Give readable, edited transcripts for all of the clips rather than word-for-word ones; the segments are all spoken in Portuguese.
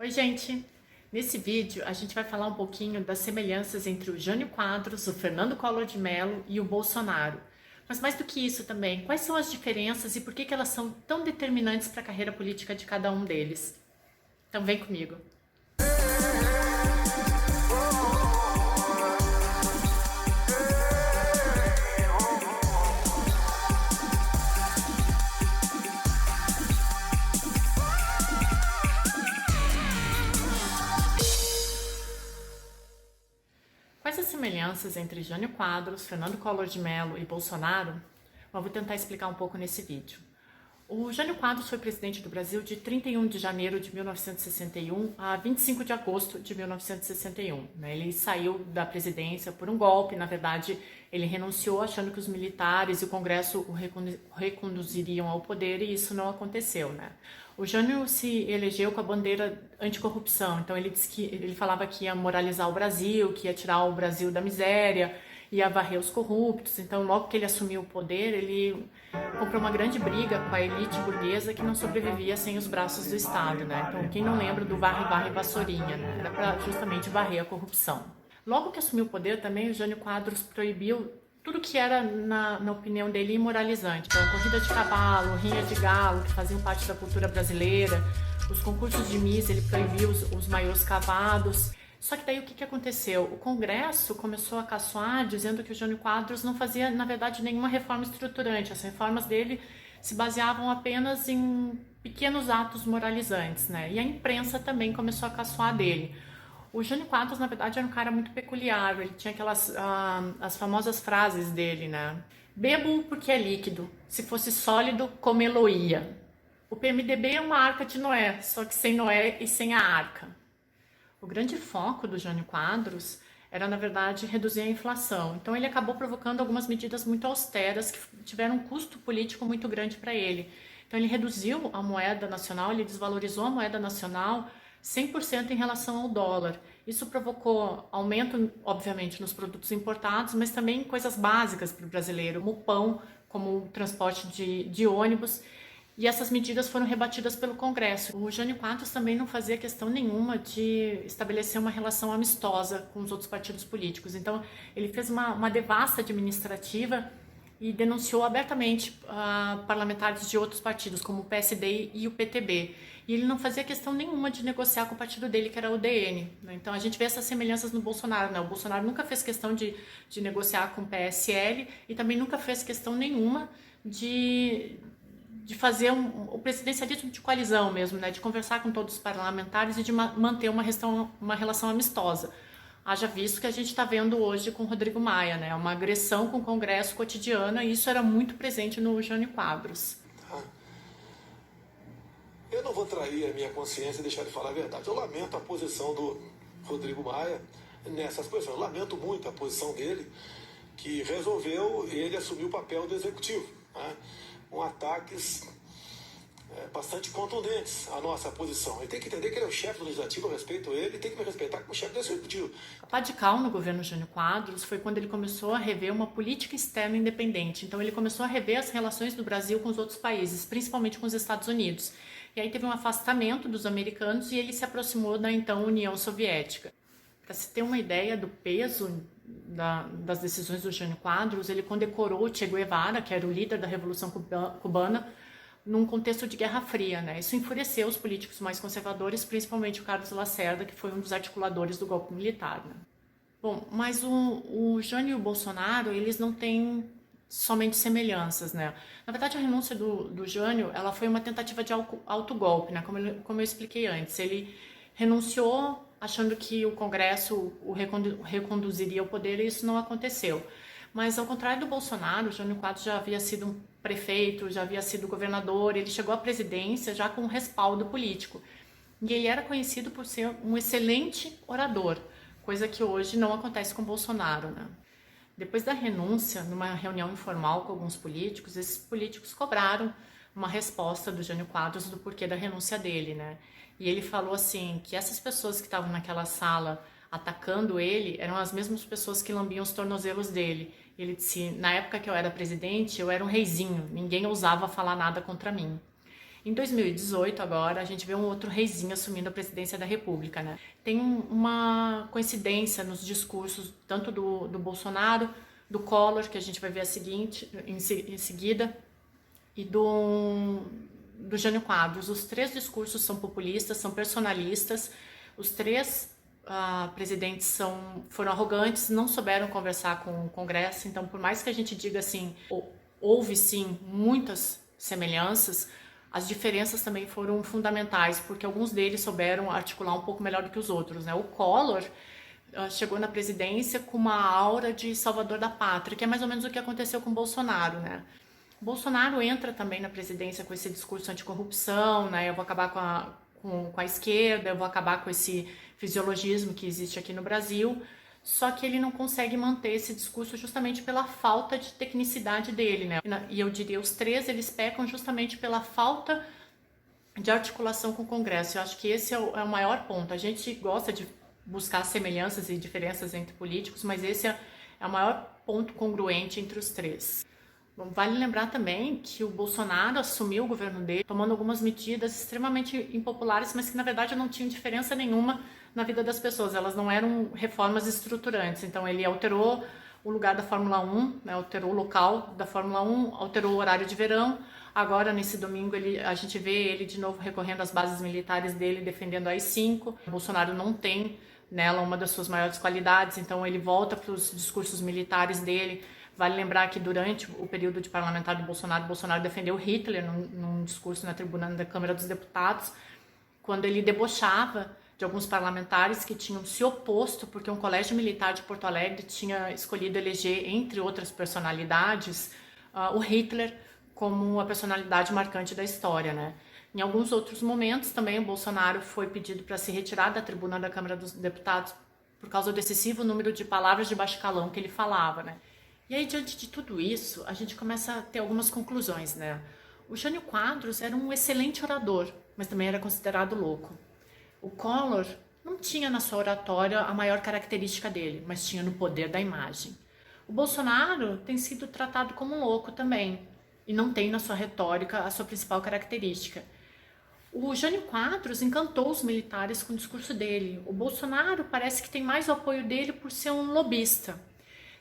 Oi, gente! Nesse vídeo a gente vai falar um pouquinho das semelhanças entre o Jânio Quadros, o Fernando Collor de Mello e o Bolsonaro. Mas mais do que isso também, quais são as diferenças e por que elas são tão determinantes para a carreira política de cada um deles? Então vem comigo! Quais as semelhanças entre Jânio Quadros, Fernando Collor de Mello e Bolsonaro? Eu vou tentar explicar um pouco nesse vídeo. O Jânio Quadros foi presidente do Brasil de 31 de janeiro de 1961 a 25 de agosto de 1961. Ele saiu da presidência por um golpe, na verdade ele renunciou achando que os militares e o Congresso o reconduziriam ao poder e isso não aconteceu. O Jânio se elegeu com a bandeira anticorrupção, então ele falava que ia moralizar o Brasil, que ia tirar o Brasil da miséria, ia varrer os corruptos. Então logo que ele assumiu o poder, ele comprou uma grande briga com a elite burguesa que não sobrevivia sem os braços do Estado. Então quem não lembra do varre vassourinha, era para justamente varrer a corrupção. Logo que assumiu o poder também, o Jânio Quadros proibiu tudo que era, na opinião dele, imoralizante. Então, corrida de cavalo, rinha de galo, que faziam parte da cultura brasileira, os concursos de Miss, ele proibiu os maiôs cavados. Só que daí o que aconteceu? O Congresso começou a caçoar, dizendo que o Jânio Quadros não fazia, na verdade, nenhuma reforma estruturante. As reformas dele se baseavam apenas em pequenos atos moralizantes, E a imprensa também começou a caçoar dele. O Jânio Quadros, na verdade, era um cara muito peculiar. Ele tinha as famosas frases dele, Bebo porque é líquido. Se fosse sólido, comê-lo-ia. O PMDB é uma arca de Noé, só que sem Noé e sem a arca. O grande foco do Jânio Quadros era, na verdade, reduzir a inflação. Então, ele acabou provocando algumas medidas muito austeras que tiveram um custo político muito grande para ele. Então, ele reduziu a moeda nacional, ele desvalorizou a moeda nacional 100% em relação ao dólar. Isso provocou aumento, obviamente, nos produtos importados, mas também coisas básicas para o brasileiro, como o pão, como o transporte de ônibus. E essas medidas foram rebatidas pelo Congresso. O Jânio Quadros também não fazia questão nenhuma de estabelecer uma relação amistosa com os outros partidos políticos. Então, ele fez uma devassa administrativa e denunciou abertamente parlamentares de outros partidos, como o PSD e o PTB. E ele não fazia questão nenhuma de negociar com o partido dele, que era o DN. Então a gente vê essas semelhanças no Bolsonaro. O Bolsonaro nunca fez questão de negociar com o PSL e também nunca fez questão nenhuma de fazer o presidencialismo de coalizão mesmo, de conversar com todos os parlamentares e de manter uma relação amistosa. Haja visto que a gente está vendo hoje com o Rodrigo Maia, uma agressão com o Congresso cotidiana, e isso era muito presente no Jânio Quadros. Eu não vou trair a minha consciência e deixar de falar a verdade. Eu lamento a posição do Rodrigo Maia nessas posições. Eu lamento muito a posição dele, que resolveu ele assumir o papel do executivo, com ataques bastante contundentes à nossa posição. Ele tem que entender que ele é o chefe do legislativo, eu respeito ele, tem que me respeitar como chefe do executivo. A pá de cal no governo Jânio Quadros foi quando ele começou a rever uma política externa independente. Então ele começou a rever as relações do Brasil com os outros países, principalmente com os Estados Unidos. E aí teve um afastamento dos americanos e ele se aproximou da então União Soviética. Para se ter uma ideia do peso das decisões do Jânio Quadros, ele condecorou Che Guevara, que era o líder da Revolução Cubana, num contexto de Guerra Fria. Isso enfureceu os políticos mais conservadores, principalmente o Carlos Lacerda, que foi um dos articuladores do golpe militar. Bom, mas o Jânio e o Bolsonaro, eles não têm somente semelhanças, Na verdade, a renúncia do Jânio, ela foi uma tentativa de autogolpe, como eu expliquei antes. Ele renunciou achando que o Congresso o reconduziria ao poder, e isso não aconteceu. Mas, ao contrário do Bolsonaro, o Jânio Quadros já havia sido um prefeito, já havia sido governador, ele chegou à presidência já com um respaldo político. E ele era conhecido por ser um excelente orador, coisa que hoje não acontece com o Bolsonaro, Depois da renúncia, numa reunião informal com alguns políticos, esses políticos cobraram uma resposta do Jânio Quadros do porquê da renúncia dele, E ele falou assim, que essas pessoas que estavam naquela sala atacando ele eram as mesmas pessoas que lambiam os tornozelos dele. Ele disse, na época que eu era presidente, eu era um reizinho, ninguém ousava falar nada contra mim. Em 2018, agora, a gente vê um outro reizinho assumindo a presidência da República, né? Tem uma coincidência nos discursos, tanto do Bolsonaro, do Collor, que a gente vai ver em seguida, e do Jânio Quadros. Os três discursos são populistas, são personalistas, os três presidentes foram arrogantes, não souberam conversar com o Congresso, então por mais que a gente diga assim, houve sim muitas semelhanças, as diferenças também foram fundamentais, porque alguns deles souberam articular um pouco melhor do que os outros, né? O Collor chegou na presidência com uma aura de salvador da pátria, que é mais ou menos o que aconteceu com o Bolsonaro, né? O Bolsonaro entra também na presidência com esse discurso anticorrupção, né? Eu vou acabar com a esquerda, eu vou acabar com esse fisiologismo que existe aqui no Brasil, só que ele não consegue manter esse discurso justamente pela falta de tecnicidade dele, né? E eu diria, os três, eles pecam justamente pela falta de articulação com o Congresso. Eu acho que esse é o maior ponto. A gente gosta de buscar semelhanças e diferenças entre políticos, mas esse é o maior ponto congruente entre os três. Bom, vale lembrar também que o Bolsonaro assumiu o governo dele tomando algumas medidas extremamente impopulares, mas que na verdade não tinham diferença nenhuma na vida das pessoas, elas não eram reformas estruturantes. Então ele alterou o lugar da Fórmula 1, né, alterou o local da Fórmula 1, alterou o horário de verão. Agora, nesse domingo, a gente vê ele de novo recorrendo às bases militares dele, defendendo a AI-5. O Bolsonaro não tem nela uma das suas maiores qualidades, então ele volta para os discursos militares dele. Vale lembrar que durante o período de parlamentar do Bolsonaro, Bolsonaro defendeu Hitler num discurso na tribuna da Câmara dos Deputados, quando ele debochava de alguns parlamentares que tinham se oposto, porque um colégio militar de Porto Alegre tinha escolhido eleger, entre outras personalidades, o Hitler como a personalidade marcante da história, né? Em alguns outros momentos também o Bolsonaro foi pedido para se retirar da tribuna da Câmara dos Deputados por causa do excessivo número de palavras de baixo calão que ele falava, né? E aí, diante de tudo isso, a gente começa a ter algumas conclusões, né? O Jânio Quadros era um excelente orador, mas também era considerado louco. O Collor não tinha na sua oratória a maior característica dele, mas tinha no poder da imagem. O Bolsonaro tem sido tratado como um louco também, e não tem na sua retórica a sua principal característica. O Jânio Quadros encantou os militares com o discurso dele. O Bolsonaro parece que tem mais o apoio dele por ser um lobista.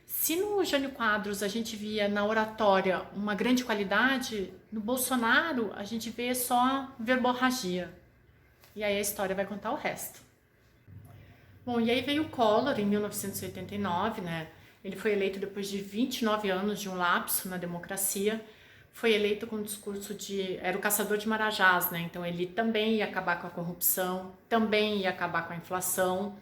Se no Jânio Quadros a gente via na oratória uma grande qualidade, no Bolsonaro a gente vê só verborragia. E aí a história vai contar o resto. Bom, e aí veio o Collor em 1989, né? Ele foi eleito depois de 29 anos de um lapso na democracia. Foi eleito com o discurso era o caçador de marajás, né? Então ele também ia acabar com a corrupção, também ia acabar com a inflação.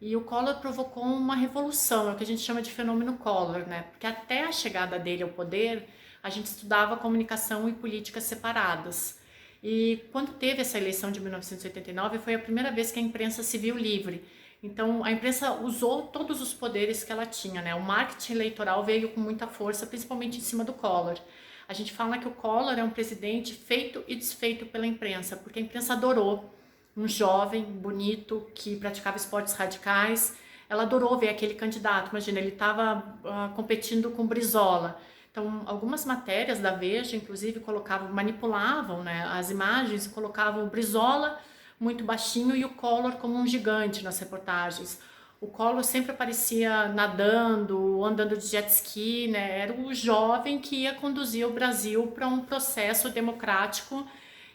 E o Collor provocou uma revolução, é o que a gente chama de fenômeno Collor, né? Porque até a chegada dele ao poder, a gente estudava comunicação e políticas separadas. E quando teve essa eleição de 1989, foi a primeira vez que a imprensa se viu livre. Então, a imprensa usou todos os poderes que ela tinha, né? O marketing eleitoral veio com muita força, principalmente em cima do Collor. A gente fala que o Collor é um presidente feito e desfeito pela imprensa, porque a imprensa adorou um jovem, bonito, que praticava esportes radicais. Ela adorou ver aquele candidato. Imagina, ele estava competindo com Brizola. Então, algumas matérias da Veja, inclusive, manipulavam, né, as imagens e colocavam o Brizola muito baixinho e o Collor como um gigante nas reportagens. O Collor sempre aparecia nadando, andando de jet ski, né? Era o jovem que ia conduzir o Brasil para um processo democrático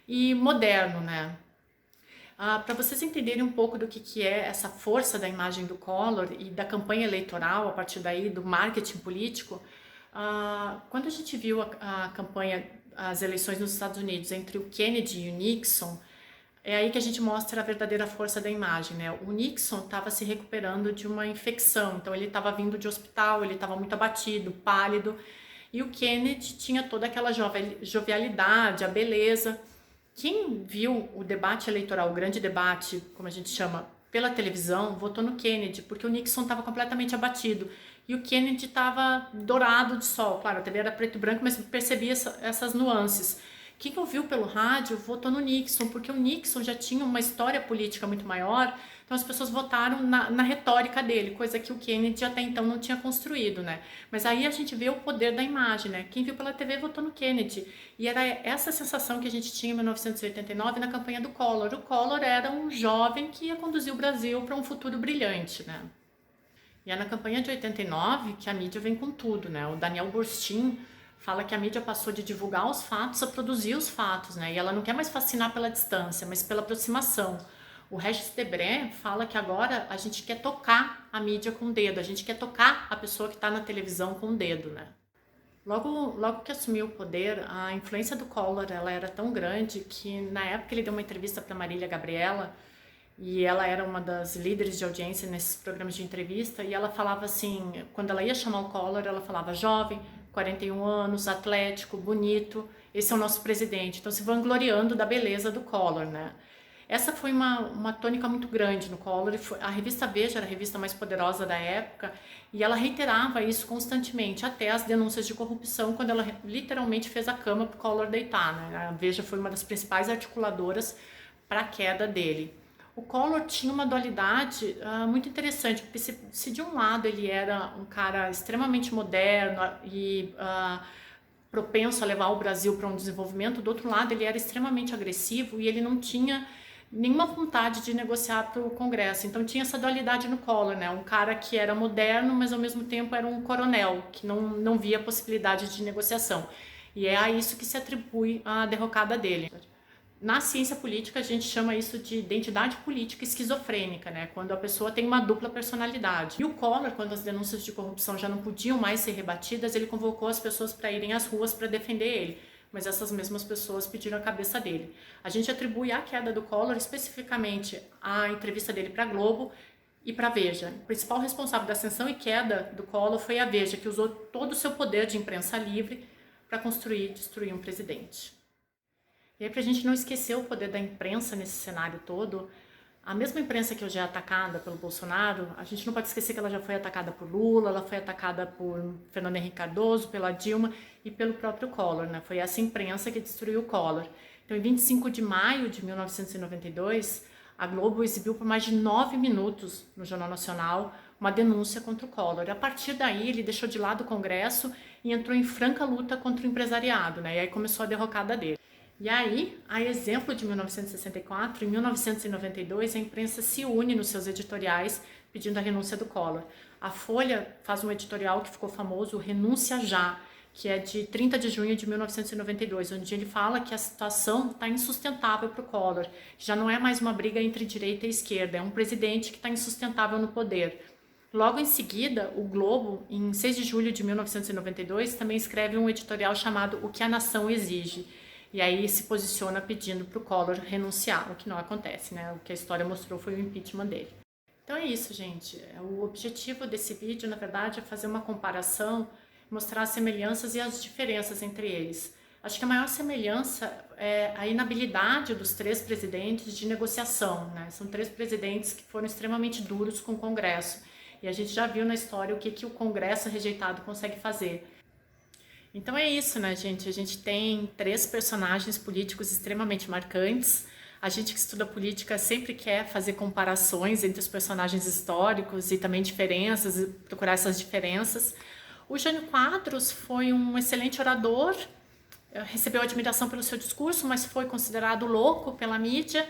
e moderno, né? Para vocês entenderem um pouco do que é essa força da imagem do Collor e da campanha eleitoral, a partir daí, do marketing político, quando a gente viu a campanha, as eleições nos Estados Unidos entre o Kennedy e o Nixon, é aí que a gente mostra a verdadeira força da imagem, né? O Nixon estava se recuperando de uma infecção, então ele estava vindo de hospital, ele estava muito abatido, pálido, e o Kennedy tinha toda aquela jovialidade, a beleza. Quem viu o debate eleitoral, o grande debate, como a gente chama, pela televisão, votou no Kennedy, porque o Nixon estava completamente abatido. E o Kennedy estava dourado de sol. Claro, a TV era preto e branco, mas percebia essas nuances. Quem ouviu pelo rádio votou no Nixon, porque o Nixon já tinha uma história política muito maior, então as pessoas votaram na retórica dele, coisa que o Kennedy até então não tinha construído, né? Mas aí a gente vê o poder da imagem, né? Quem viu pela TV votou no Kennedy. E era essa sensação que a gente tinha em 1989 na campanha do Collor. O Collor era um jovem que ia conduzir o Brasil para um futuro brilhante, né? E é na campanha de 89 que a mídia vem com tudo, né? O Daniel Boorstin fala que a mídia passou de divulgar os fatos a produzir os fatos, né? E ela não quer mais fascinar pela distância, mas pela aproximação. O Regis Debray fala que agora a gente quer tocar a mídia com o dedo, a gente quer tocar a pessoa que está na televisão com o dedo, né? Logo que assumiu o poder, a influência do Collor ela era tão grande que na época ele deu uma entrevista para Marília Gabriela, e ela era uma das líderes de audiência nesses programas de entrevista, e ela falava assim, quando ela ia chamar o Collor, ela falava jovem, 41 anos, atlético, bonito, esse é o nosso presidente. Então se vangloriando da beleza do Collor, né? Essa foi uma tônica muito grande no Collor. A revista Veja era a revista mais poderosa da época, e ela reiterava isso constantemente, até as denúncias de corrupção, quando ela literalmente fez a cama para o Collor deitar, né? A Veja foi uma das principais articuladoras para a queda dele. O Collor tinha uma dualidade muito interessante, porque se de um lado ele era um cara extremamente moderno e propenso a levar o Brasil para um desenvolvimento, do outro lado ele era extremamente agressivo e ele não tinha nenhuma vontade de negociar para o Congresso. Então tinha essa dualidade no Collor, né? Um cara que era moderno, mas ao mesmo tempo era um coronel, que não via possibilidade de negociação. E é a isso que se atribui a derrocada dele. Na ciência política, a gente chama isso de identidade política esquizofrênica, né? Quando a pessoa tem uma dupla personalidade. E o Collor, quando as denúncias de corrupção já não podiam mais ser rebatidas, ele convocou as pessoas para irem às ruas para defender ele. Mas essas mesmas pessoas pediram a cabeça dele. A gente atribui a queda do Collor especificamente à entrevista dele para a Globo e para a Veja. O principal responsável da ascensão e queda do Collor foi a Veja, que usou todo o seu poder de imprensa livre para construir e destruir um presidente. E aí, para a gente não esquecer o poder da imprensa nesse cenário todo, a mesma imprensa que hoje é atacada pelo Bolsonaro, a gente não pode esquecer que ela já foi atacada por Lula, ela foi atacada por Fernando Henrique Cardoso, pela Dilma e pelo próprio Collor, né? Foi essa imprensa que destruiu o Collor. Então, em 25 de maio de 1992, a Globo exibiu por mais de 9 minutos no Jornal Nacional uma denúncia contra o Collor. E a partir daí, ele deixou de lado o Congresso e entrou em franca luta contra o empresariado, né? E aí começou a derrocada dele. E aí, a exemplo de 1964, em 1992, a imprensa se une nos seus editoriais pedindo a renúncia do Collor. A Folha faz um editorial que ficou famoso, Renúncia Já, que é de 30 de junho de 1992, onde ele fala que a situação está insustentável para o Collor. Já não é mais uma briga entre direita e esquerda, é um presidente que está insustentável no poder. Logo em seguida, o Globo, em 6 de julho de 1992, também escreve um editorial chamado O que a Nação Exige. E aí se posiciona pedindo para o Collor renunciar, o que não acontece, né? O que a história mostrou foi o impeachment dele. Então é isso, gente. O objetivo desse vídeo, na verdade, é fazer uma comparação, mostrar as semelhanças e as diferenças entre eles. Acho que a maior semelhança é a inabilidade dos três presidentes de negociação, né? São três presidentes que foram extremamente duros com o Congresso. E a gente já viu na história o que o Congresso rejeitado consegue fazer. Então é isso, né, gente? A gente tem três personagens políticos extremamente marcantes. A gente que estuda política sempre quer fazer comparações entre os personagens históricos e também diferenças, e procurar essas diferenças. O Jânio Quadros foi um excelente orador, recebeu admiração pelo seu discurso, mas foi considerado louco pela mídia.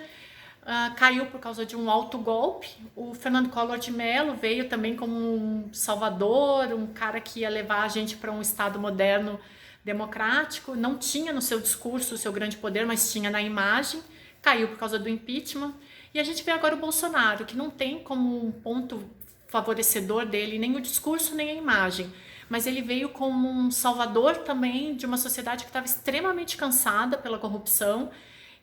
Caiu por causa de um autogolpe. O Fernando Collor de Mello veio também como um salvador, um cara que ia levar a gente para um Estado moderno democrático. Não tinha no seu discurso o seu grande poder, mas tinha na imagem. Caiu por causa do impeachment. E a gente vê agora o Bolsonaro, que não tem como um ponto favorecedor dele nem o discurso nem a imagem, mas ele veio como um salvador também de uma sociedade que estava extremamente cansada pela corrupção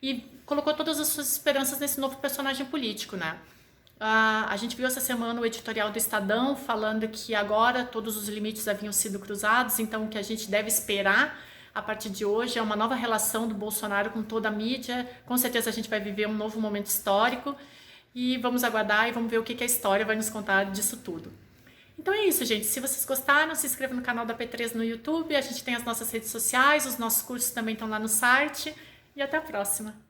e colocou todas as suas esperanças nesse novo personagem político, né? A gente viu essa semana o editorial do Estadão falando que agora todos os limites haviam sido cruzados, então o que a gente deve esperar a partir de hoje é uma nova relação do Bolsonaro com toda a mídia. Com certeza a gente vai viver um novo momento histórico e vamos aguardar e vamos ver o que a história vai nos contar disso tudo. Então é isso, gente. Se vocês gostaram, se inscreva no canal da P3 no YouTube. A gente tem as nossas redes sociais, os nossos cursos também estão lá no site. E até a próxima!